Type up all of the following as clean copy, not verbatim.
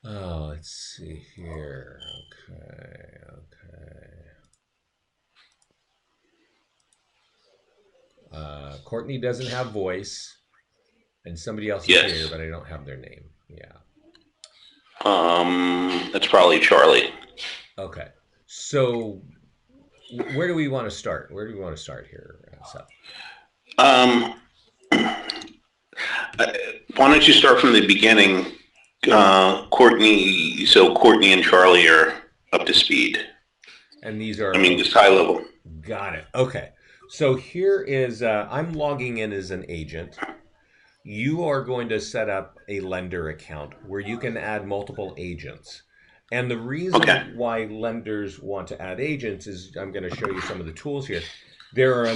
Oh, let's see here. Okay, okay. Courtney doesn't have voice, and somebody else is here, Yes. but I don't have their name. Yeah. That's probably Charlie. Okay. So, where do we want to start? Where do we want to start here, Seth? Um, why don't you start from the beginning? Courtney, so Courtney and Charlie are up to speed. And these I are mean, just high level. got it. Okay. So here is I'm logging in as an agent. You are going to set up a lender account where you can add multiple agents. And the Okay. reason why lenders want to add agents is I'm going to show you some of the tools here. There are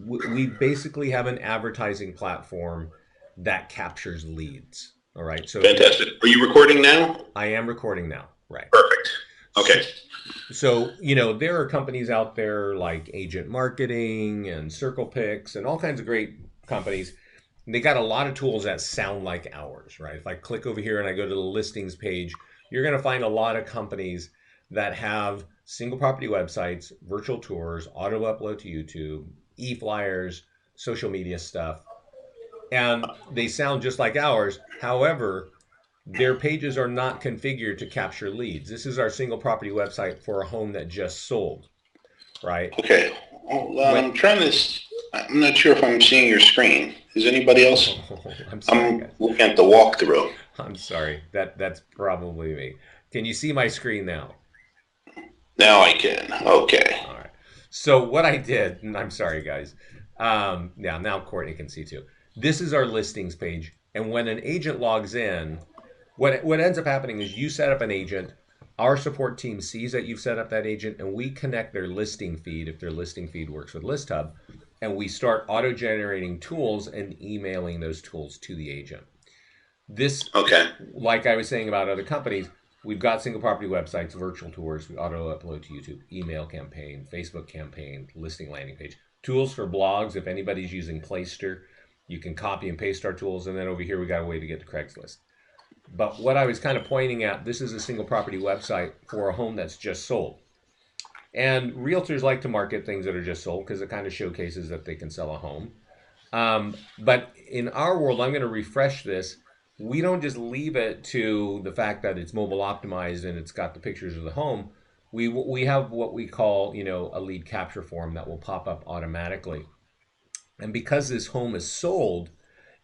we basically have an advertising platform that captures leads. All right. So if you, Fantastic. Are you recording now? I am recording now. Right. Perfect. So, Okay. so there are companies out there like Agent Marketing and Circle Picks and all kinds of great companies. They got a lot of tools that sound like ours, right? If I click over here and I go to the listings page, you're going to find a lot of companies that have single property websites, virtual tours, auto upload to YouTube, e-flyers, social media stuff, and they sound just like ours. However, their pages are not configured to capture leads. This is our single property website for a home that just sold, right? Okay. Hold on. When I'm trying this. I'm not sure if I'm seeing your screen. Is anybody else? oh, I'm sorry, I'm guys. looking at the walkthrough. I'm sorry. That's probably me. Can you see my screen now? Now I can. Okay. All right. So what I did, and I'm sorry, guys. Yeah, now Courtney can see too. This is our listings page, and when an agent logs in, what ends up happening is you set up an agent. Our support team sees that you've set up that agent, and we connect their listing feed if their listing feed works with List Hub, and we start auto generating tools and emailing those tools to the agent. This, Okay. like I was saying about other companies, we've got single property websites, virtual tours, we auto upload to YouTube, email campaign, Facebook campaign, listing landing page, tools for blogs. If anybody's using Playster, you can copy and paste our tools. And then over here, we got a way to get to Craigslist. But what I was kind of pointing at, this is a single property website for a home that's just sold. And realtors like to market things that are just sold because it kind of showcases that they can sell a home. But in our world, I'm going to refresh this. We don't just leave it to the fact that it's mobile optimized and it's got the pictures of the home. We have what we call a lead capture form that will pop up automatically. And because this home is sold,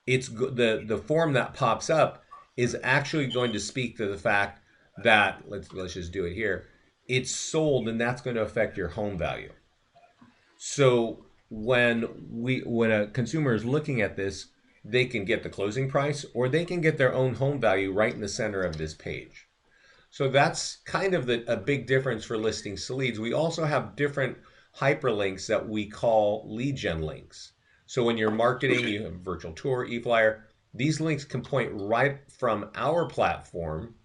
the form that pops up is actually going to speak to the fact that let's just do it here. It's sold, and that's going to affect your home value. So when a consumer is looking at this, they can get the closing price or they can get their own home value right in the center of this page. So that's kind of a big difference for listings to leads. We also have different hyperlinks that we call lead gen links. So when you're marketing, you have virtual tour, e-flyer, these links can point right from our platform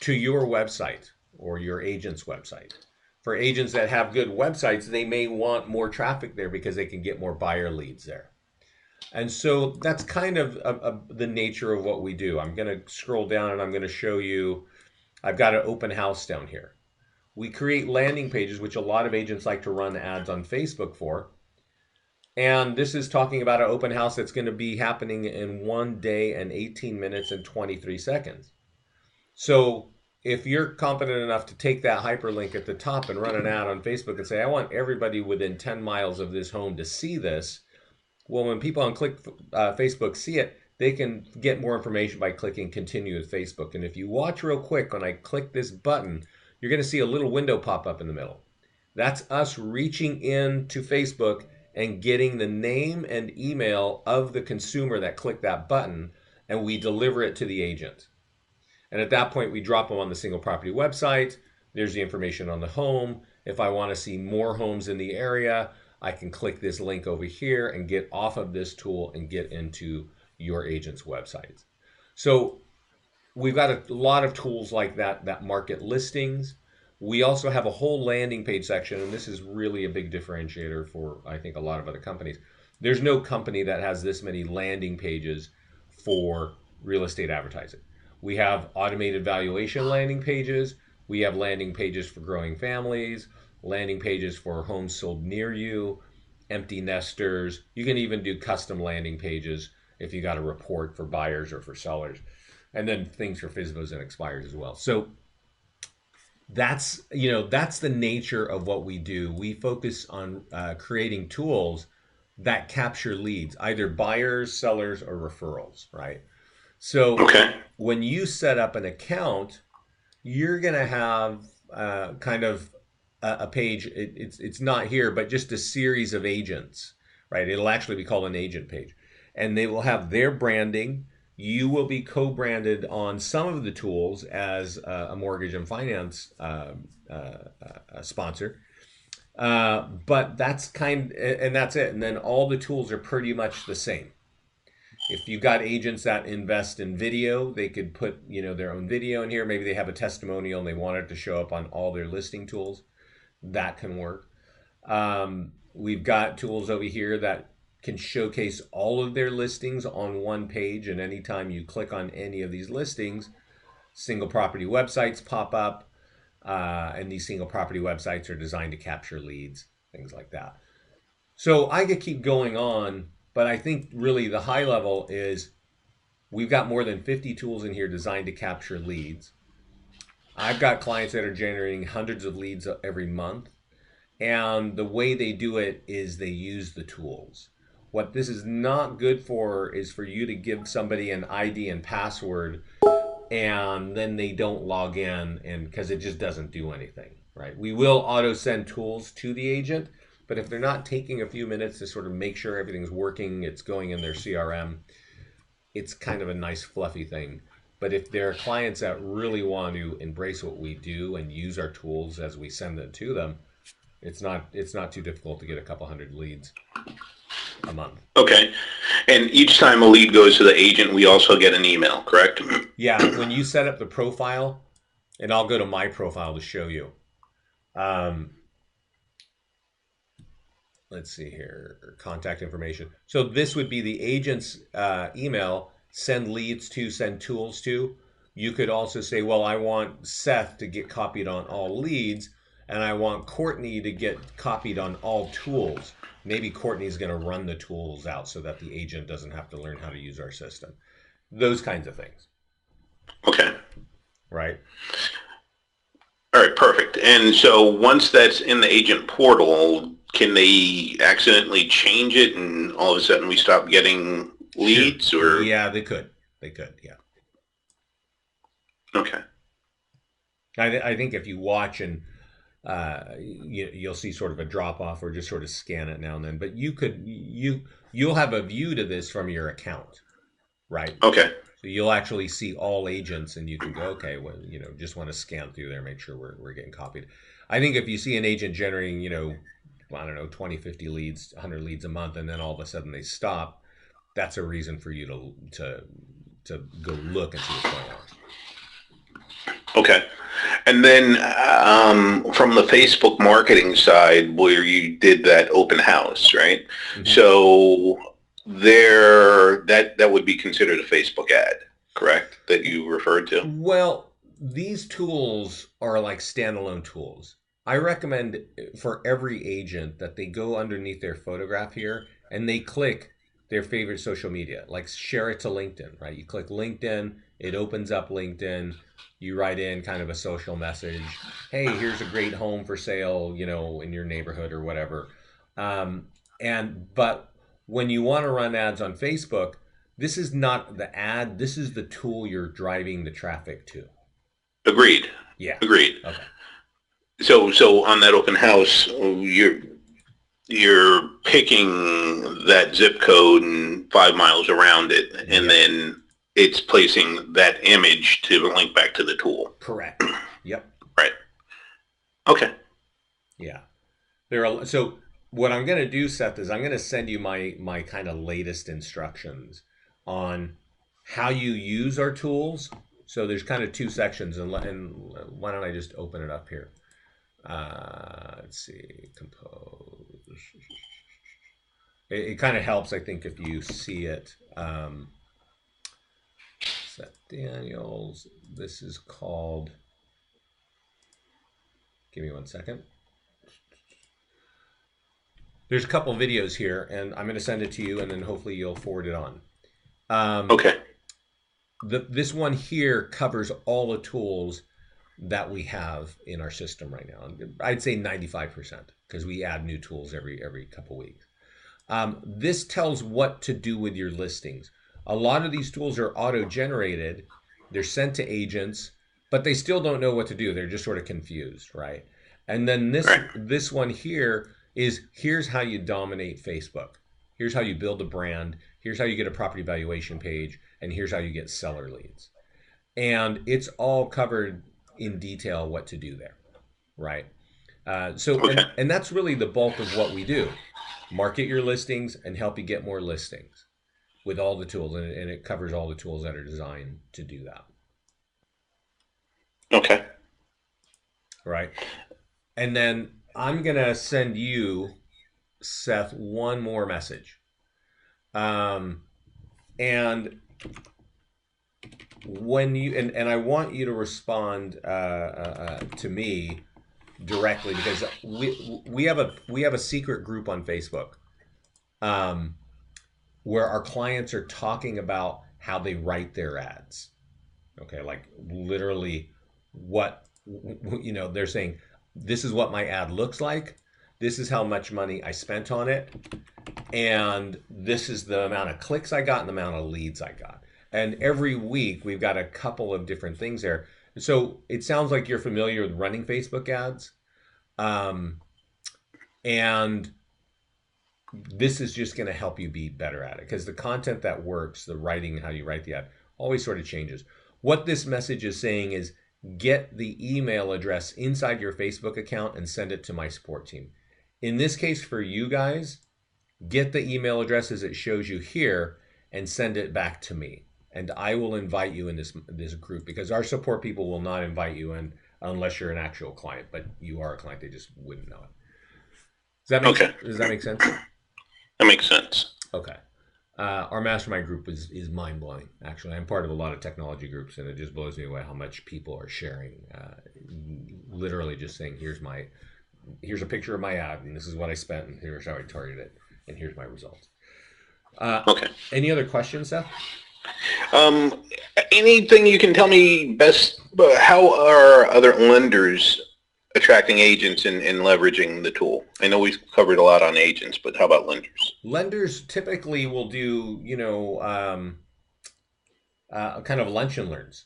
to your website or your agent's website. For agents that have good websites, they may want more traffic there because they can get more buyer leads there. And so that's kind of the nature of what we do. I'm going to scroll down and I'm going to show you. I've got an open house down here. We create landing pages, which a lot of agents like to run ads on Facebook for. And this is talking about an open house that's going to be happening in 1 day and 18 minutes and 23 seconds. So if you're competent enough to take that hyperlink at the top and run an ad on Facebook and say, I want everybody within 10 miles of this home to see this, well, when people on Facebook see it, they can get more information by clicking continue with Facebook. And if you watch real quick, when I click this button, you're going to see a little window pop up in the middle. That's us reaching in to Facebook and getting the name and email of the consumer that clicked that button, and we deliver it to the agent. And at that point, we drop them on the single property website. There's the information on the home. If I want to see more homes in the area, I can click this link over here and get off of this tool and get into your agent's website. So we've got a lot of tools like that that market listings. We also have a whole landing page section, and this is really a big differentiator for, I think, a lot of other companies. There's no company that has this many landing pages for real estate advertising. We have automated valuation landing pages. We have landing pages for growing families, landing pages for homes sold near you, empty nesters. You can even do custom landing pages if you got a report for buyers or for sellers, and then things for FSBOs and expires as well. So that's the nature of what we do. We focus on creating tools that capture leads, either buyers, sellers, or referrals, right? So Okay. when you set up an account, you're going to have kind of a page. It's not here, but just a series of agents, right? It'll actually be called an agent page, and they will have their branding. You will be co-branded on some of the tools as a mortgage and finance sponsor, but and that's it. And then all the tools are pretty much the same. If you've got agents that invest in video, they could put their own video in here. Maybe they have a testimonial and they want it to show up on all their listing tools. That can work. We've got tools over here that can showcase all of their listings on one page, and anytime you click on any of these listings, single property websites pop up, and these single property websites are designed to capture leads, things like that. So I could keep going on, but I think really the high level is we've got more than 50 tools in here designed to capture leads. I've got clients that are generating hundreds of leads every month. And the way they do it is they use the tools. What this is not good for is for you to give somebody an ID and password and then they don't log in, and because it just doesn't do anything, right? We will auto send tools to the agent, but if they're not taking a few minutes to sort of make sure everything's working, it's going in their CRM, it's kind of a nice fluffy thing. But if there are clients that really want to embrace what we do and use our tools as we send them to them, it's not too difficult to get a couple hundred leads a month. Okay. And each time a lead goes to the agent, we also get an email, correct? Yeah, when you set up the profile, and I'll go to my profile to show you. Let's see here, contact information. So this would be the agent's email, send leads to, send tools to. You could also say, well, I want Seth to get copied on all leads, and I want Courtney to get copied on all tools. Maybe Courtney's going to run the tools out so that the agent doesn't have to learn how to use our system. Those kinds of things. Okay. Right. All right, perfect. And so once that's in the agent portal, can they accidentally change it and all of a sudden we stop getting leads? Sure. Or Yeah, they could. Yeah. Okay. I think if you watch and you'll see sort of a drop off or just sort of scan it now and then. But you'll have a view to this from your account, right? Okay. So you'll actually see all agents, and you can go, okay, well, just want to scan through there, make sure we're getting copied. I think if you see an agent generating, I don't know, 20, 50 leads, 100 leads a month, and then all of a sudden they stop, that's a reason for you to go look and see what's going on. Okay. And then from the Facebook marketing side, where you did that open house, right? Mm-hmm. So that would be considered a Facebook ad, correct? That you referred to? Well, these tools are like standalone tools. I recommend for every agent that they go underneath their photograph here and they click their favorite social media, like share it to LinkedIn, right? You click LinkedIn, it opens up LinkedIn. You write in kind of a social message. Hey, here's a great home for sale, in your neighborhood or whatever. But when you want to run ads on Facebook, this is not the ad. This is the tool you're driving the traffic to. Agreed. Yeah. Agreed. Okay. So on that open house, you're picking that zip code and 5 miles around it, and then it's placing that image to link back to the tool. Correct. Yep. Right. Okay. Yeah. So what I'm going to do, Seth, is I'm going to send you my kind of latest instructions on how you use our tools. So there's kind of two sections, and why don't I just open it up here? Let's see, compose. It kind of helps, I think, if you see it. Seth Daniels. This is called, give me 1 second. There's a couple videos here, and I'm going to send it to you, and then hopefully you'll forward it on. Okay. This one here covers all the tools that we have in our system right now. I'd say 95% because we add new tools every couple weeks. This tells what to do with your listings. A lot of these tools are auto-generated. They're sent to agents, but they still don't know what to do. They're just sort of confused, right? And then this one here is, here's how you dominate Facebook. Here's how you build a brand. Here's how you get a property valuation page. And here's how you get seller leads. And it's all covered in detail what to do there, right? And that's really the bulk of what we do. Market your listings and help you get more listings with all the tools. And it covers all the tools that are designed to do that. Okay. Right. And then I'm going to send you, Seth, one more message. And when you, and I want you to respond to me directly, because we have a secret group on Facebook where our clients are talking about how they write their ads. Okay, like literally what, you know, they're saying, this is what my ad looks like. This is how much money I spent on it. And this is the amount of clicks I got and the amount of leads I got. And every week we've got a couple of different things there. So it sounds like you're familiar with running Facebook ads. And this is just going to help you be better at it, because the content that works, the writing, how you write the ad, always sort of changes. What this message is saying is, get the email address inside your Facebook account and send it to my support team. In this case for you guys, get the email address as it shows you here and send it back to me. And I will invite you in this group, because our support people will not invite you in unless you're an actual client, but you are a client, they just wouldn't know it. Does that make sense? That makes sense. Okay. Our mastermind group is mind-blowing, actually. I'm part of a lot of technology groups, and it just blows me away how much people are sharing. Literally just saying, here's a picture of my ad, and this is what I spent, and here's how I targeted it, and here's my results. Okay. Any other questions, Seth? Anything you can tell me best, how are other lenders attracting agents and leveraging the tool? I know we've covered a lot on agents, but how about lenders? Lenders typically will do, kind of lunch and learns,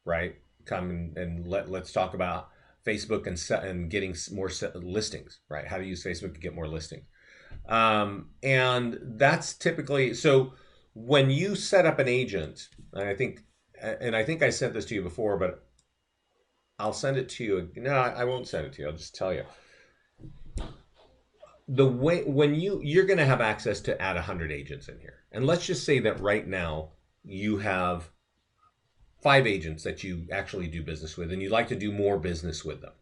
right? Come and let's talk about Facebook and getting more listings, right? How to use Facebook to get more listings. And that's typically, so when you set up an agent, and I think I sent this to you before, but I'll send it to you. No, I won't send it to you. I'll just tell you. The way, when you're going to have access to add 100 agents in here. And let's just say that right now you have 5 agents that you actually do business with, and you'd like to do more business with them.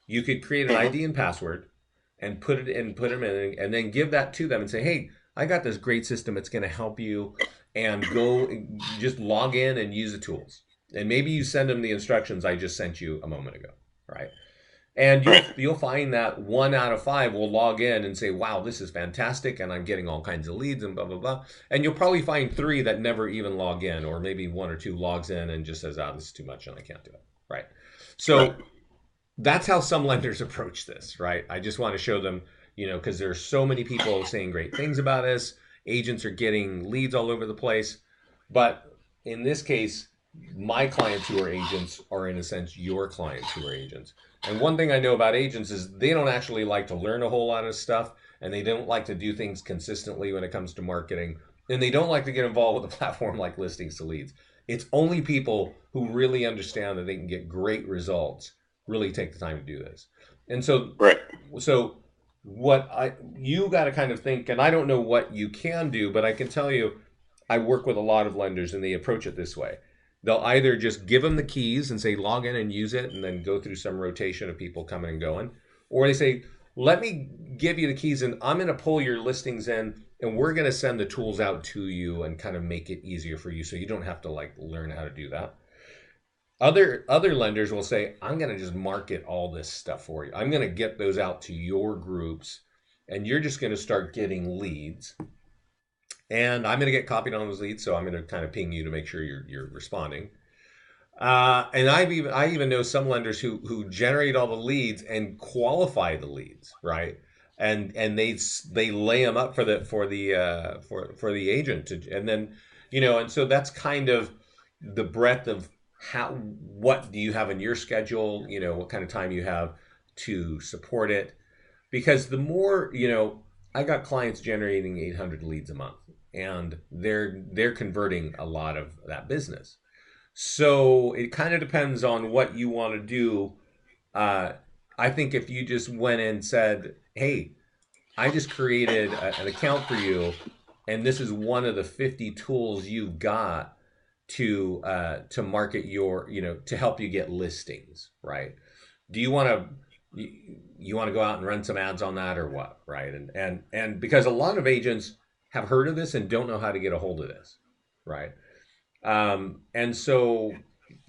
You could create an ID and password and put them in, and then give that to them and say, hey, I got this great system. It's going to help you, and go just log in and use the tools. And maybe you send them the instructions I just sent you a moment ago, right? And you'll find that 1 out of 5 will log in and say, wow, this is fantastic, and I'm getting all kinds of leads and blah, blah, blah. And you'll probably find 3 that never even log in, or maybe 1 or 2 logs in and just says, this is too much and I can't do it, right? So that's how some lenders approach this, right? I just want to show them, because there's so many people saying great things about us. Agents are getting leads all over the place. But in this case, my clients who are agents are, in a sense, your clients who are agents. And one thing I know about agents is they don't actually like to learn a whole lot of stuff, and they don't like to do things consistently when it comes to marketing, and they don't like to get involved with a platform like Listings to Leads. It's only people who really understand that they can get great results really take the time to do this. And so, you got to kind of think, and I don't know what you can do, but I can tell you, I work with a lot of lenders, and they approach it this way. They'll either just give them the keys and say, log in and use it, and then go through some rotation of people coming and going. Or they say, let me give you the keys, and I'm going to pull your listings in, and we're going to send the tools out to you and kind of make it easier for you, so you don't have to like learn how to do that. Other lenders will say, I'm going to just market all this stuff for you. I'm going to get those out to your groups, and you're just going to start getting leads. And I'm going to get copied on those leads, so I'm going to kind of ping you to make sure you're responding. And I even know some lenders who generate all the leads and qualify the leads, right? And they lay them up for the agent to, and then and so that's kind of the breadth of what do you have in your schedule, what kind of time you have to support it, because the more I got clients generating 800 leads a month, and they're converting a lot of that business. So it kind of depends on what you want to do. I think if you just went and said, hey, I just created an account for you, and this is one of the 50 tools you've got to market your, to help you get listings, right? Do you want to you want to go out and run some ads on that or what, right? And because a lot of agents have heard of this and don't know how to get a hold of this, right? And so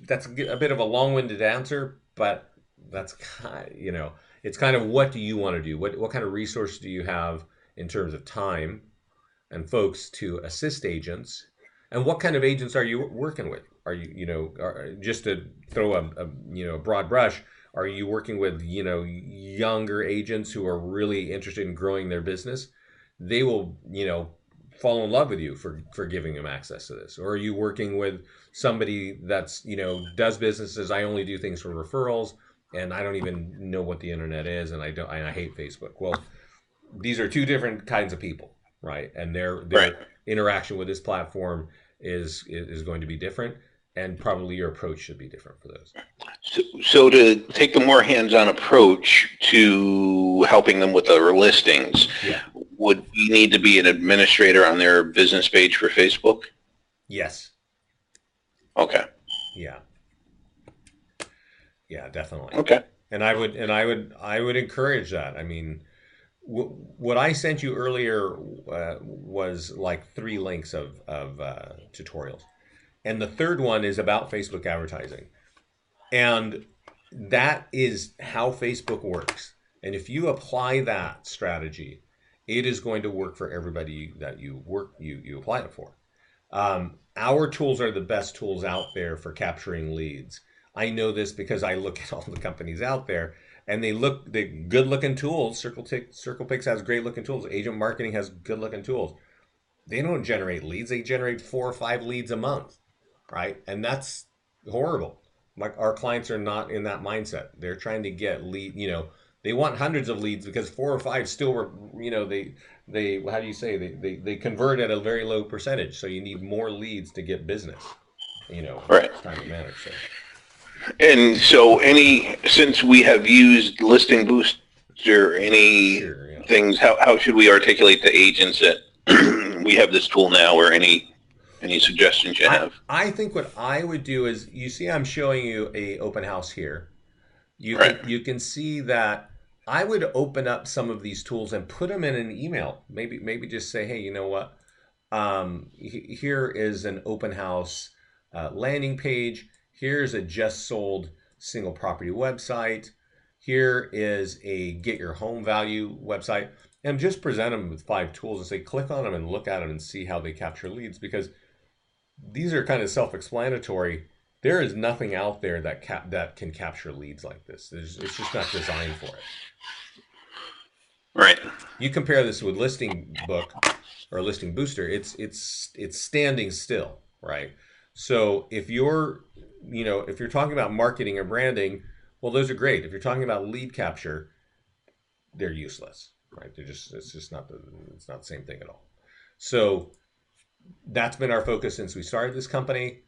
that's a bit of a long-winded answer, but that's it's kind of, what do you want to do? What kind of resource do you have in terms of time and folks to assist agents? And what kind of agents are you working with? Are just to throw a broad brush, are you working with, younger agents who are really interested in growing their business? They will, fall in love with you for giving them access to this. Or are you working with somebody that's, does businesses, I only do things for referrals, and I don't even know what the internet is, and I hate Facebook. Well, these are two different kinds of people, right? And their Right. interaction with this platform is going to be different, and probably your approach should be different for those. So to take the more hands-on approach to helping them with their listings, Yeah. would we need to be an administrator on their business page for Facebook? Yes. Okay. Yeah. Yeah, definitely. Okay. And I would encourage that. I mean, what I sent you earlier was like 3 links of tutorials, and the third one is about Facebook advertising, and that is how Facebook works. And if you apply that strategy, it is going to work for everybody that you apply it for. Our tools are the best tools out there for capturing leads. I know this because I look at all the companies out there, and they good looking tools. CirclePix has great looking tools. Agent Marketing has good looking tools. They don't generate leads. They generate 4 or 5 leads a month, right? And that's horrible. Like, our clients are not in that mindset. They're trying to get lead. They want hundreds of leads, because 4 or 5 still were, they how do you say, they convert at a very low percentage. So you need more leads to get business. Right. It's time to manage. So. And so since we have used Listing Booster, any Sure, yeah. things, how should we articulate to agents that we have this tool now, or any suggestions you have? I think what I would do is, you see, I'm showing you a open house here. Right. You can see that I would open up some of these tools and put them in an email. Maybe just say, hey, you know what? Here is an open house landing page. Here's a just sold single property website. Here is a get your home value website. And just present them with 5 tools and say, click on them and look at them and see how they capture leads, because these are kind of self-explanatory. There is nothing out there that can capture leads like this. It's just not designed for it. Right. You compare this with Listing Book or Listing Booster, it's standing still, right? So if you're talking about marketing or branding, well, those are great. If you're talking about lead capture, they're useless, right? It's not the same thing at all. So that's been our focus since we started this company.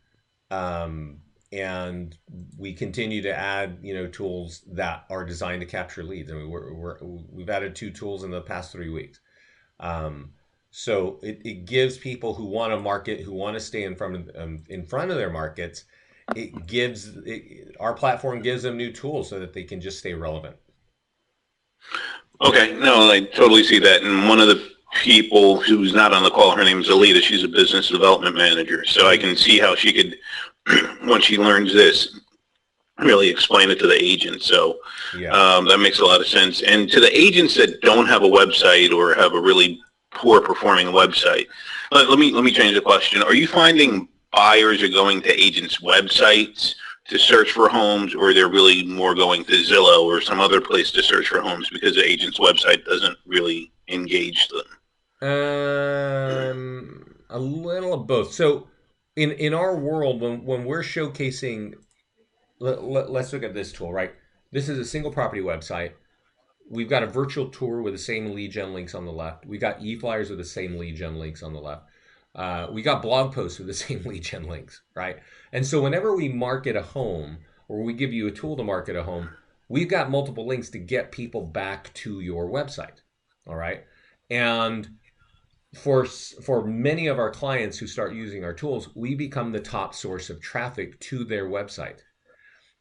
And we continue to add, tools that are designed to capture leads. I mean, we've added 2 tools in the past 3 weeks. So it gives people who want to market, who want to stay in front of their markets, our platform gives them new tools so that they can just stay relevant. Okay, no, I totally see that. And one of the people who's not on the call, her name is Alita. She's a business development manager. So I can see how she could, once she learns this, really explain it to the agent. So Yeah. that makes a lot of sense. And to the agents that don't have a website or have a really poor performing website, let me change the question. Are you finding buyers are going to agents' websites to search for homes, or they're really more going to Zillow or some other place to search for homes because the agent's website doesn't really engage them? A little of both. So, in our world, when we're showcasing, let's look at this tool, right? This is a single property website. We've got a virtual tour with the same lead gen links on the left. We got e-flyers with the same lead gen links on the left. We got blog posts with the same lead gen links, right? And so whenever we market a home or we give you a tool to market a home, we've got multiple links to get people back to your website, all right? And for many of our clients who start using our tools, we become the top source of traffic to their website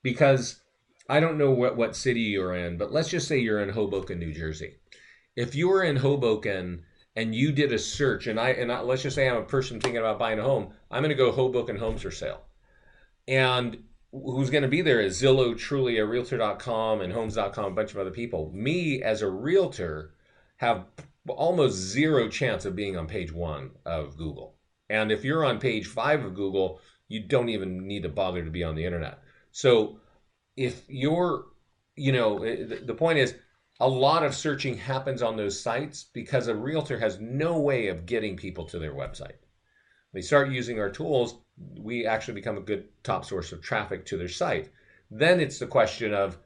because I don't know what city you're in, but let's just say you're in Hoboken, New Jersey. If you were in Hoboken and you did a search, and let's just say I'm a person thinking about buying a home, I'm going to go Hoboken homes for sale, and who's going to be there is Zillow, Trulia, Realtor.com, and Homes.com, a bunch of other people. Me as a realtor have almost zero chance of being on page one of Google. And if you're on page five of Google, you don't even need to bother to be on the internet. So if you're, the point is, a lot of searching happens on those sites because a realtor has no way of getting people to their website. They start using our tools, we actually become a good top source of traffic to their site. Then it's the question of,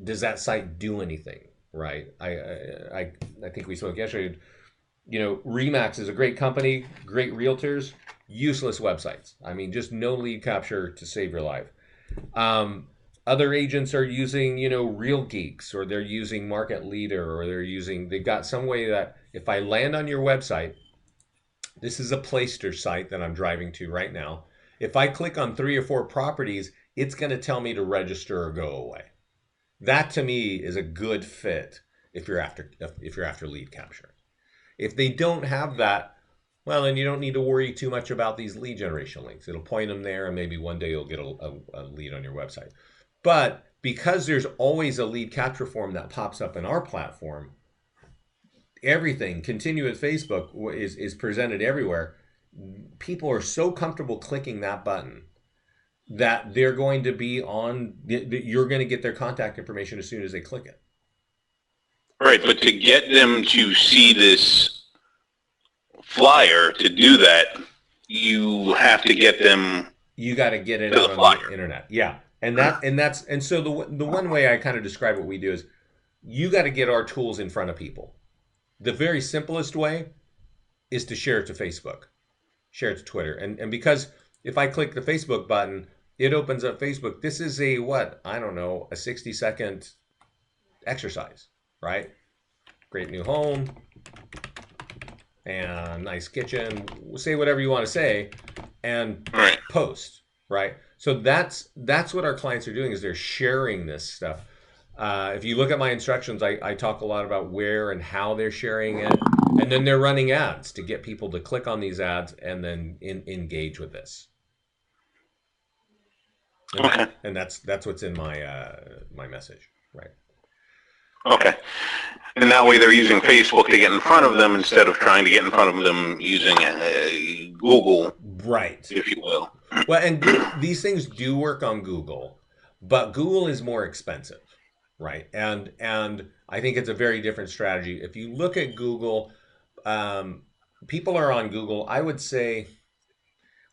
does that site do anything, right? I think we spoke yesterday. Remax is a great company, great realtors, useless websites. I mean, just no lead capture to save your life. Other agents are using, Real Geeks, or they're using Market Leader, or they've got some way that if I land on your website, this is a Playster site that I'm driving to right now. If I click on 3 or 4 properties, it's going to tell me to register or go away. That to me is a good fit if you're after lead capture. If they don't have that, well, then you don't need to worry too much about these lead generation links. It'll point them there, and maybe one day you'll get a lead on your website. But because there's always a lead capture form that pops up in our platform, everything continue with Facebook is presented everywhere. People are so comfortable clicking that button that they're going to be on. You're going to get their contact information as soon as they click it. Right, but to get them to see this flyer, to do that, you have to get them You got to get it to the out on flyer. the internet. Yeah, and so the one way I kind of describe what we do is you got to get our tools in front of people. The very simplest way is to share it to Facebook, share it to Twitter. And because if I click the Facebook button, it opens up Facebook. This is a what? I don't know, a 60-second exercise, right? Great new home and nice kitchen. Say whatever you want to say and Right. post, right? So that's what our clients are doing is they're sharing this stuff. If you look at my instructions, I talk a lot about where and how they're sharing it, and then they're running ads to get people to click on these ads and then engage with this. And Okay. that's what's in my message, right? Okay. And that way they're using Facebook to get in front of them instead of trying to get in front of them using Google, Right. if you will. Well, and these things do work on Google, but Google is more expensive, right? And I think it's a very different strategy. If you look at Google, um, people are on Google. I would say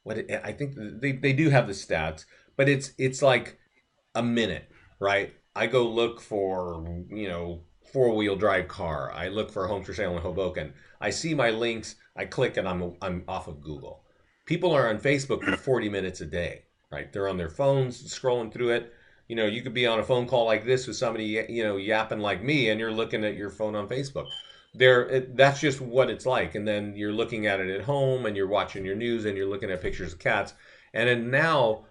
I think they do have the stats, but it's like a minute, right? I go look for, 4-wheel drive car. I look for homes for sale in Hoboken. I see my links, I click, and I'm off of Google. People are on Facebook for 40 minutes a day, right? They're on their phones scrolling through it. You could be on a phone call like this with somebody, yapping like me, and you're looking at your phone on Facebook. That's just what it's like. And then you're looking at it at home, and you're watching your news, and you're looking at pictures of cats. And then now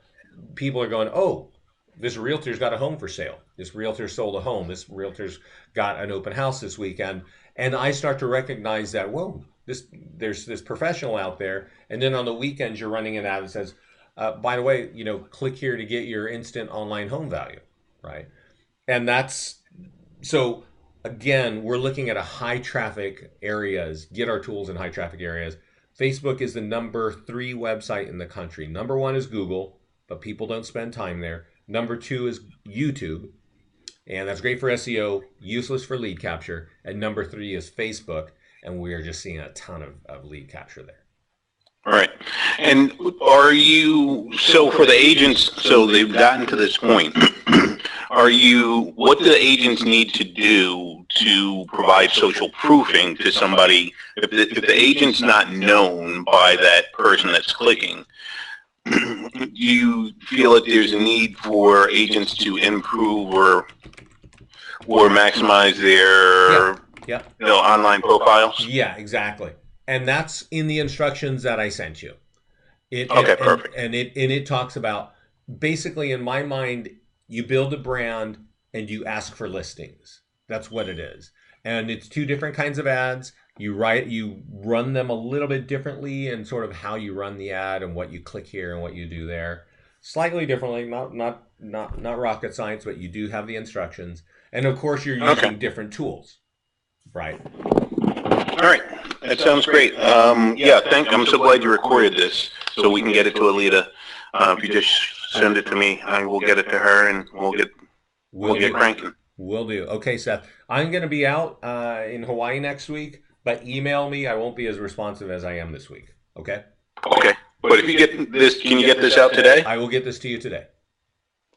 people are going, oh, this realtor's got a home for sale. This realtor sold a home. This realtor's got an open house this weekend. And I start to recognize that, whoa, there's this professional out there. And then on the weekends, you're running an ad that says, by the way, click here to get your instant online home value, right? And that's so again, we're looking at a high traffic areas, get our tools in high traffic areas. Facebook is the number 3 website in the country. Number 1 is Google, but people don't spend time there. Number 2 is YouTube, and that's great for SEO, useless for lead capture. And number 3 is Facebook, and we are just seeing a ton of lead capture there. All right. And so for the agents, so they've gotten to this point, what do the agents need to do to provide social proofing to somebody? If the agent's not known by that person that's clicking, do you feel that there's a need for agents to improve or maximize their online profiles? Yeah, exactly. And that's in the instructions that I sent you. Perfect. And it talks about, basically, in my mind, you build a brand and you ask for listings. That's what it is. And it's 2 different kinds of ads. You run them a little bit differently in sort of how you run the ad and what you click here and what you do there. Slightly differently, not rocket science, but you do have the instructions. And of course, you're using different tools, right? All right. That sounds great. I'm so glad you recorded this so we can get it to Alita. If you just send it to me, I will get it to her, and we'll get cranking. Will do. Okay, Seth. I'm going to be out in Hawaii next week, but email me. I won't be as responsive as I am this week. Okay? Okay. But if you get this, can you get this out today? I will get this to you today.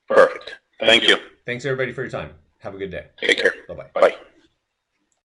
Perfect. Thank you. Thanks, everybody, for your time. Have a good day. Take care. Bye-bye. Bye.